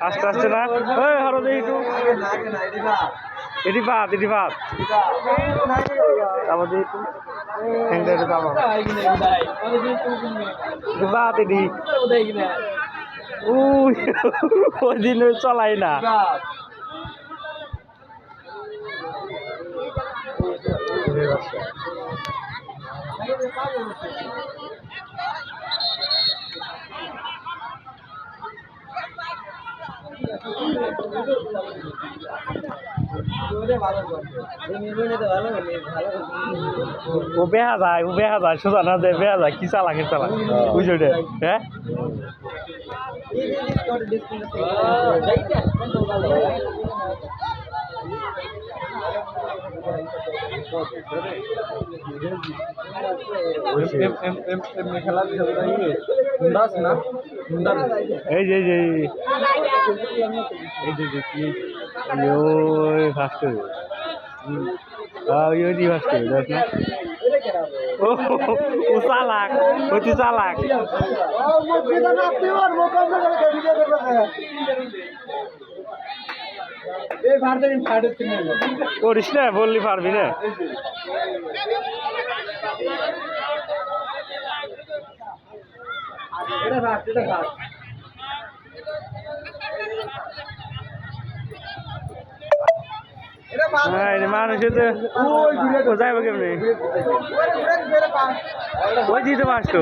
আস্তে আস্তে না ওই হরো দেখি একটু এটি ভাত তারপর দেখি একটু ভাত এটি ওই দিন চলাই না ও বেহা যায় সোজা না যায় বেহা যায় কি চালাকের চালাক বুঝছো রে হ্যাঁ এই যে ফার্স্ট ওই ফার্স্ট দেখ না ও চালাক হচ্ছে চালাক করিস না বললি পারবি না মানুষের তো যাইব কেমনি ওই দিতে পারছো